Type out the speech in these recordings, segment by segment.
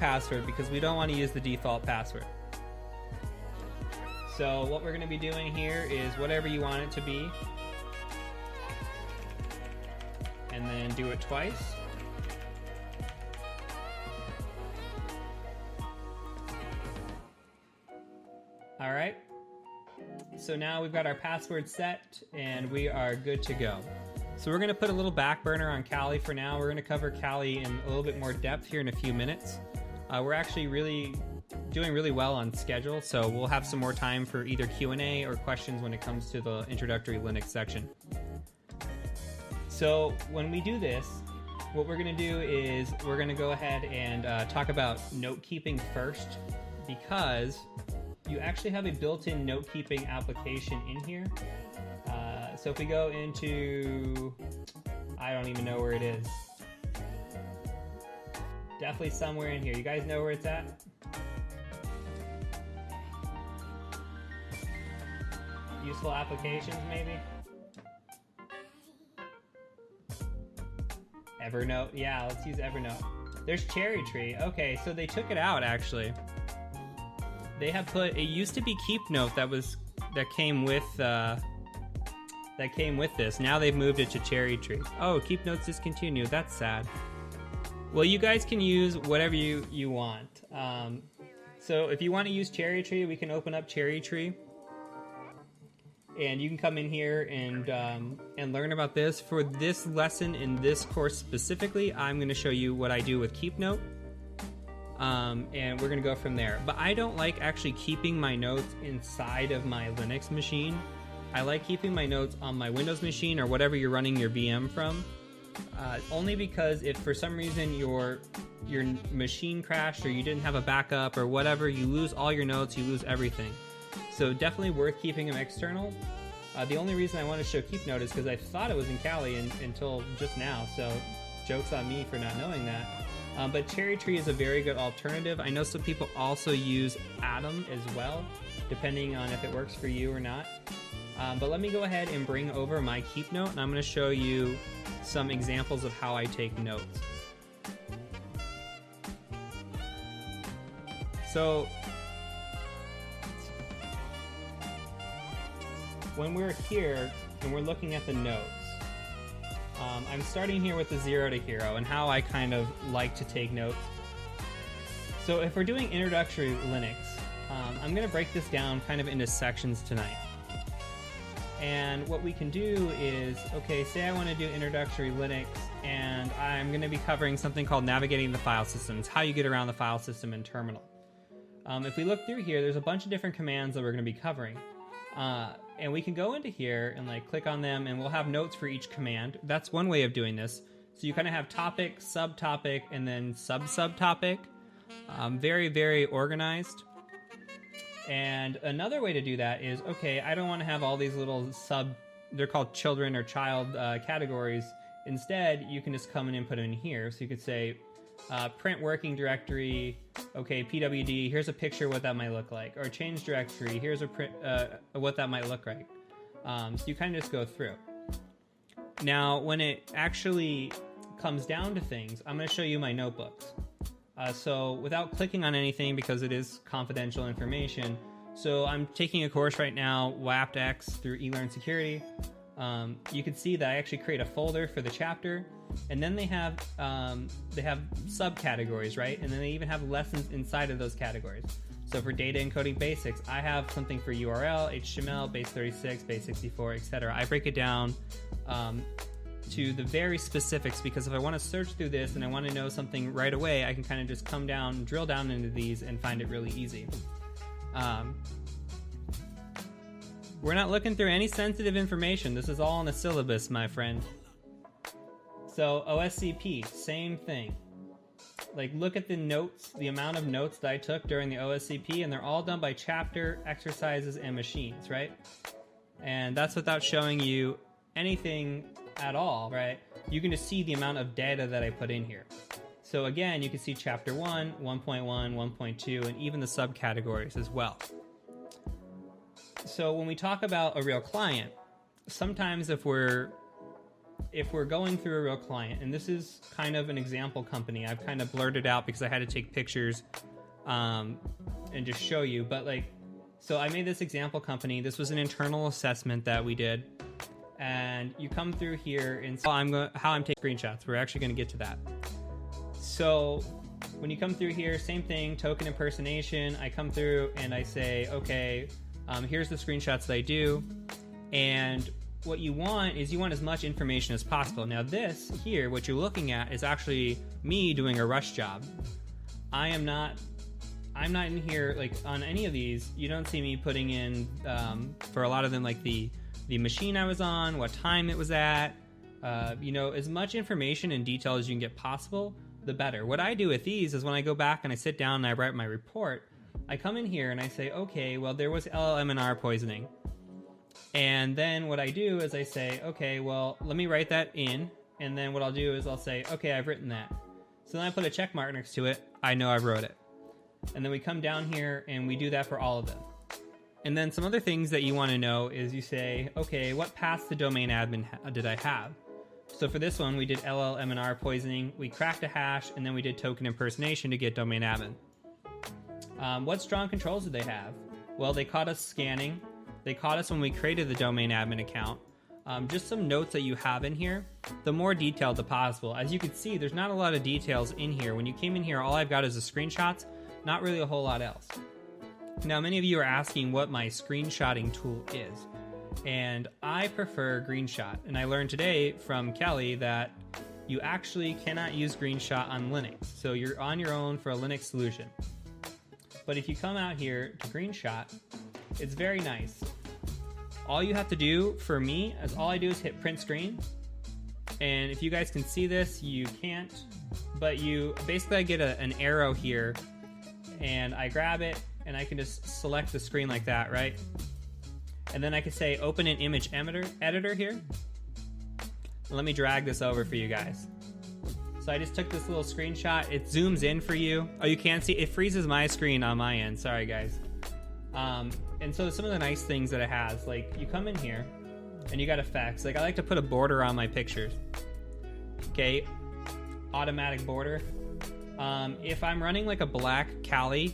password because we don't want to use the default password. So what we're going to be doing here is whatever you want it to be, and then do it twice. All right, so now we've got our password set and we are good to go. So we're gonna put a little back burner on Kali for now. We're gonna cover Kali in a little bit more depth here in a few minutes. We're actually doing really well on schedule, so we'll have some more time for either Q&A or questions when it comes to the introductory Linux section. So when we do this, what we're gonna do is we're gonna go ahead and talk about note keeping first, because you actually have a built-in note-keeping application in here. So if we go into, I don't even know where it is. Definitely somewhere in here. You guys know where it's at? Useful applications, maybe? Evernote, yeah, let's use Evernote. There's Cherry Tree. Okay, so they took it out actually. They have put, it used to be KeepNote that came with this. Now they've moved it to Cherry Tree. Oh, KeepNote's discontinued. That's sad. Well, you guys can use whatever you want. So if you want to use Cherry Tree, we can open up Cherry Tree, and you can come in here and learn about this. For this lesson in this course specifically, I'm going to show you what I do with KeepNote. And we're gonna go from there. But I don't like actually keeping my notes inside of my Linux machine. I like keeping my notes on my Windows machine or whatever you're running your VM from. Only because if for some reason your machine crashed or you didn't have a backup or whatever, you lose all your notes, you lose everything. So definitely worth keeping them external. The only reason I want to show KeepNote is because I thought it was in Kali until just now, so joke's on me for not knowing that. But Cherry Tree is a very good alternative. I know some people also use Atom as well, depending on if it works for you or not. But let me go ahead and bring over my KeepNote, and I'm going to show you some examples of how I take notes. So when we're here and we're looking at the notes, I'm starting here with the 0 to hero and how I kind of like to take notes. So if we're doing introductory Linux, I'm going to break this down kind of into sections tonight. And what we can do is, okay, say I want to do introductory Linux, and I'm going to be covering something called navigating the file system. It's how you get around the file system in terminal. If we look through here, there's a bunch of different commands that we're going to be covering. And we can go into here and like click on them, and we'll have notes for each command. That's one way of doing this. So you kind of have topic, subtopic, and then sub-subtopic. Very, very organized. And another way to do that is, okay, I don't want to have all these little they're called children or child categories. Instead, you can just come in and put them in here. So you could say, print working directory, okay, PWD, here's a picture of what that might look like. Or change directory, here's a print, what that might look like. So you kind of just go through. Now, when it actually comes down to things, I'm going to show you my notebooks. So without clicking on anything, because it is confidential information, so I'm taking a course right now, WAPT-X through eLearn Security. You can see that I actually create a folder for the chapter, and then they have subcategories, right? And then they even have lessons inside of those categories. So for data encoding basics, I have something for URL, HTML, base 36, base 64, etc. I break it down to the very specifics, because if I want to search through this and I want to know something right away, I can kind of just come down, drill down into these and find it really easy. We're not looking through any sensitive information. This is all in the syllabus, my friend. So OSCP, same thing. Like, look at the notes, the amount of notes that I took during the OSCP, and they're all done by chapter, exercises, and machines, right? And that's without showing you anything at all, right? You can just see the amount of data that I put in here. So again, you can see chapter 1, 1.1, 1.2, and even the subcategories as well. So when we talk about a real client, sometimes if we're if we're going through a real client, and this is kind of an example company, I've kind of blurred it out because I had to take pictures and just show you. But like, so I made this example company. This was an internal assessment that we did. And you come through here and so how I'm taking screenshots. We're actually going to get to that. So when you come through here, same thing, token impersonation. I come through and I say, okay, here's the screenshots that I do. And what you want is you want as much information as possible. Now this here, what you're looking at is actually me doing a rush job. I'm not in here, like on any of these, you don't see me putting in, for a lot of them, like the machine I was on, what time it was at, you know, as much information and detail as you can get possible, the better. What I do with these is when I go back and I sit down and I write my report, I come in here and I say, okay, well, there was LLMNR poisoning. And then what I do is I say, okay, well, let me write that in. And then what I'll do is I'll say, okay, I've written that. So then I put a check mark next to it. I know I wrote it. And then we come down here and we do that for all of them. And then some other things that you want to know is you say, okay, what paths to domain admin did I have? So for this one, we did LLMNR poisoning, we cracked a hash, and then we did token impersonation to get domain admin. What strong controls did they have? Well, they caught us scanning. They caught us when we created the domain admin account. Just some notes that you have in here, the more detailed the possible. As you can see, there's not a lot of details in here. When you came in here, all I've got is the screenshots, not really a whole lot else. Now, many of you are asking what my screenshotting tool is, and I prefer GreenShot. And I learned today from Kelly that you actually cannot use GreenShot on Linux, so you're on your own for a Linux solution. But if you come out here to GreenShot, it's very nice. All you have to do for me is all I do is hit print screen, and if you guys can see this, you can't, but you basically, I get an arrow here, and I grab it, and I can just select the screen like that, right? And then I can say open an image editor here. Let me drag this over for you guys. So I just took this little screenshot. It zooms in for you. Oh, you can't see, it freezes my screen on my end. Sorry guys. And so some of the nice things that it has, like you come in here and you got effects. Like I like to put a border on my pictures. Okay, automatic border. If I'm running like a black Kali,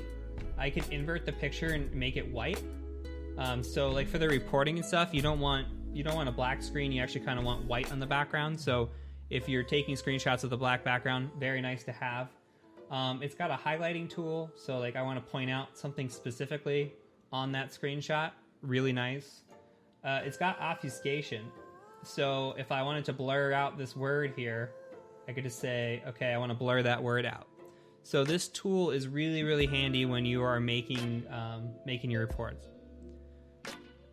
I can invert the picture and make it white. So like for the reporting and stuff, you don't want a black screen. You actually kind of want white on the background. So if you're taking screenshots of the black background, very nice to have. It's got a highlighting tool. So like I want to point out something specifically on that screenshot. Really nice. It's got obfuscation. So if I wanted to blur out this word here, I could just say, okay, I want to blur that word out. So this tool is really, really handy when you are making your reports.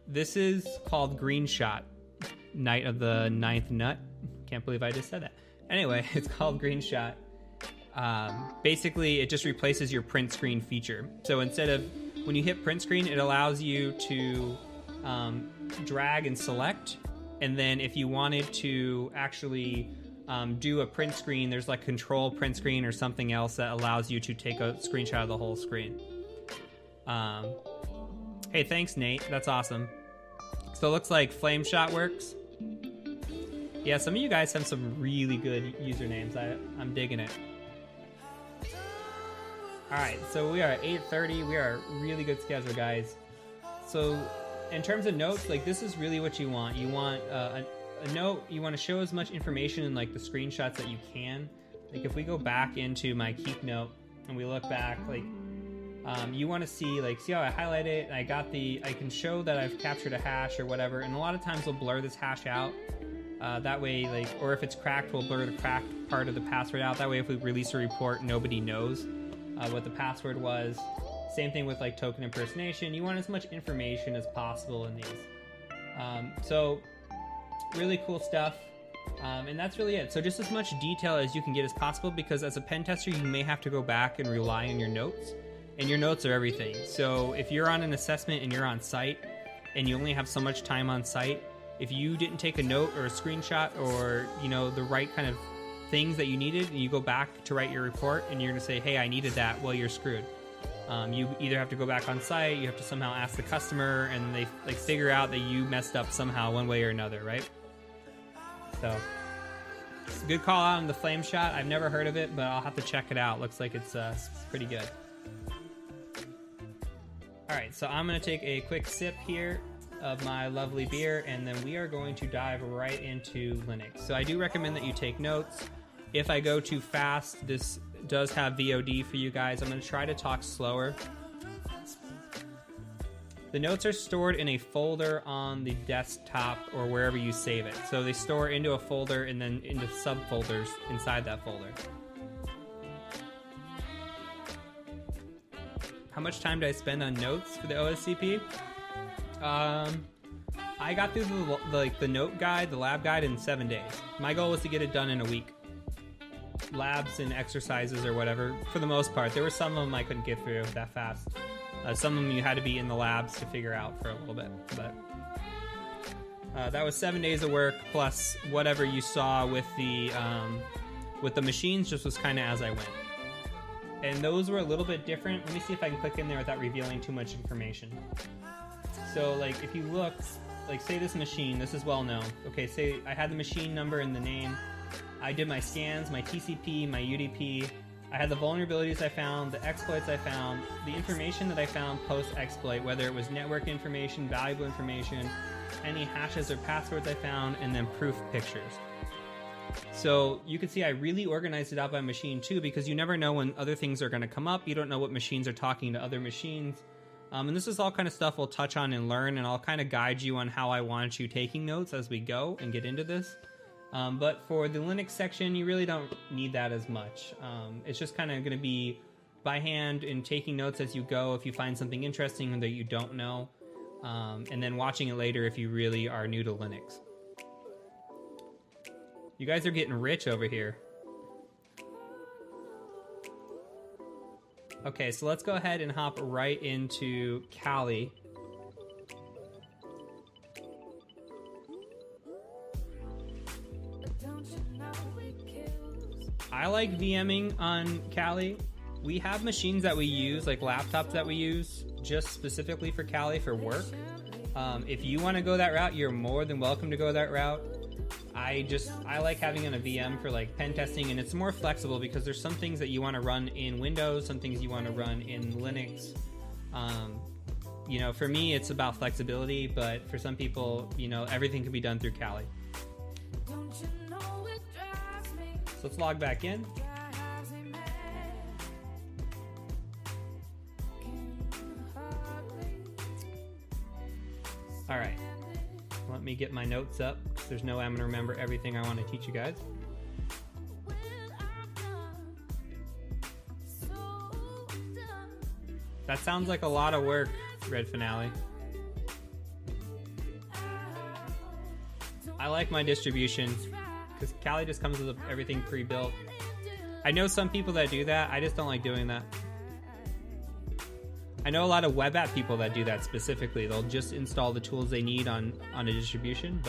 This is called GreenShot, Night of the Ninth Nut. Can't believe I just said that. Anyway, it's called GreenShot. Basically, it just replaces your print screen feature. So instead of, when you hit print screen, it allows you to drag and select. And then if you wanted to actually do a print screen, there's like control print screen or something else that allows you to take a screenshot of the whole screen. Hey, thanks Nate, that's awesome. So it looks like Flameshot works. Yeah, some of you guys have some really good usernames. I'm digging it. Alright, so we are at 8:30. We are a really good schedule, guys. So in terms of notes, like this is really what you want. You want a note, you want to show as much information in like the screenshots that you can. Like if we go back into my keep note and we look back, like you want to see how I highlight it, and I can show that I've captured a hash or whatever, and a lot of times we'll blur this hash out. That way, or if it's cracked, we'll blur the cracked part of the password out. That way if we release a report, nobody knows what the password was. Same thing with like token impersonation. You want as much information as possible in these. So really cool stuff. And that's really it. So just as much detail as you can get as possible, because as a pen tester, you may have to go back and rely on your notes, and your notes are everything. So if you're on an assessment and you're on site and you only have so much time on site, if you didn't take a note or a screenshot or, the right kind of things that you needed, and you go back to write your report and you're going to say, hey, I needed that, well, you're screwed. You either have to go back on site, you have to somehow ask the customer, and they figure out that you messed up somehow one way or another, right? So Good call out on the flame shot. I've never heard of it, but I'll have to check it out. Looks like it's pretty good. Alright, so I'm going to take a quick sip here of my lovely beer, and then we are going to dive right into Linux. So I do recommend that you take notes. If I go too fast, this does have VOD for you guys. I'm going to try to talk slower. The notes are stored in a folder on the desktop or wherever you save it. So they store into a folder and then into subfolders inside that folder. How much time did I spend on notes for the OSCP? I got through the note guide, the lab guide in 7 days. My goal was to get it done in a week. Labs and exercises or whatever, for the most part. There were some of them I couldn't get through that fast. Some of them you had to be in the labs to figure out for a little bit. But that was 7 days of work plus whatever you saw with the machines. Just was kind of as I went. And those were a little bit different. Let me see if I can click in there without revealing too much information. So like if you look, like say this machine, this is well known. Okay, say I had the machine number and the name. I did my scans, my TCP, my UDP. I had the vulnerabilities I found, the exploits I found, the information that I found post-exploit, whether it was network information, valuable information, any hashes or passwords I found, and then proof pictures. So you can see I really organized it out by machine too, because you never know when other things are going to come up. You don't know what machines are talking to other machines. And this is all kind of stuff we'll touch on and learn, and I'll kind of guide you on how I want you taking notes as we go and get into this. But for the Linux section, you really don't need that as much. It's just kind of going to be by hand and taking notes as you go if you find something interesting that you don't know, and then watching it later if you really are new to Linux. You guys are getting rich over here. Okay, so let's go ahead and hop right into Kali. I like VMing on Kali. We have machines that we use, like laptops that we use, just specifically for Kali for work. If you want to go that route, you're more than welcome to go that route. I like having it on a VM for like pen testing, and it's more flexible because there's some things that you want to run in Windows, some things you want to run in Linux. You know, for me, it's about flexibility, but for some people, you know, everything can be done through Kali. So let's log back in. All right, let me get my notes up. There's no way I'm gonna remember everything I want to teach you guys. That sounds like a lot of work, Red Finale. I like my distributions because Kali just comes with everything pre-built. I know some people that do that. I just don't like doing that. I know a lot of web app people that do that specifically. They'll just install the tools they need on a distribution,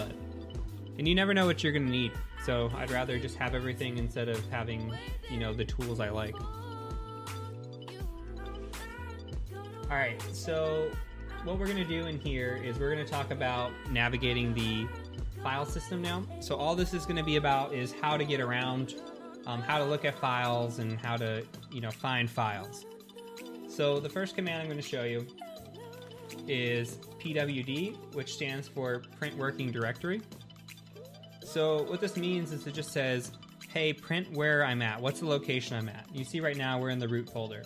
and you never know what you're going to need. So I'd rather just have everything instead of having, you know, the tools I like. All right, so what we're going to do in here is we're going to talk about navigating the file system now. So all this is going to be about is how to get around, how to look at files, and how to, you know, find files. So the first command I'm going to show you is pwd, which stands for print working directory. So what this means is it just says, hey, print where I'm at. What's the location I'm at? You see right now we're in the root folder.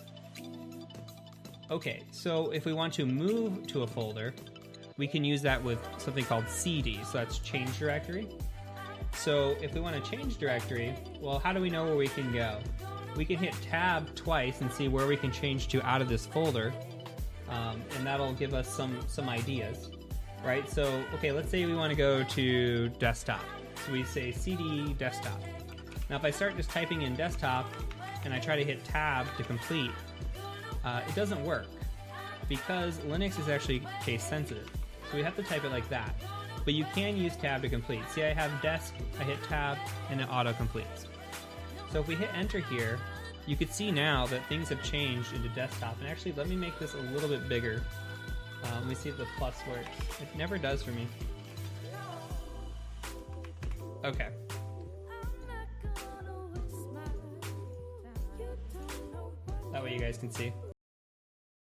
Okay, so if we want to move to a folder, we can use that with something called cd, so that's change directory. So if we want to change directory, well, how do we know where we can go? We can hit tab twice and see where we can change to out of this folder, and that'll give us some ideas, right? So, okay, let's say we want to go to desktop. So we say cd desktop. Now if I start just typing in desktop and I try to hit tab to complete, it doesn't work because Linux is actually case sensitive. So we have to type it like that. But you can use tab to complete. See, I have desk, I hit tab, and it auto-completes. So if we hit enter here, you can see now that things have changed into desktop. And actually, let me make this a little bit bigger. Let me see if the plus works. It never does for me. Okay. guys can see.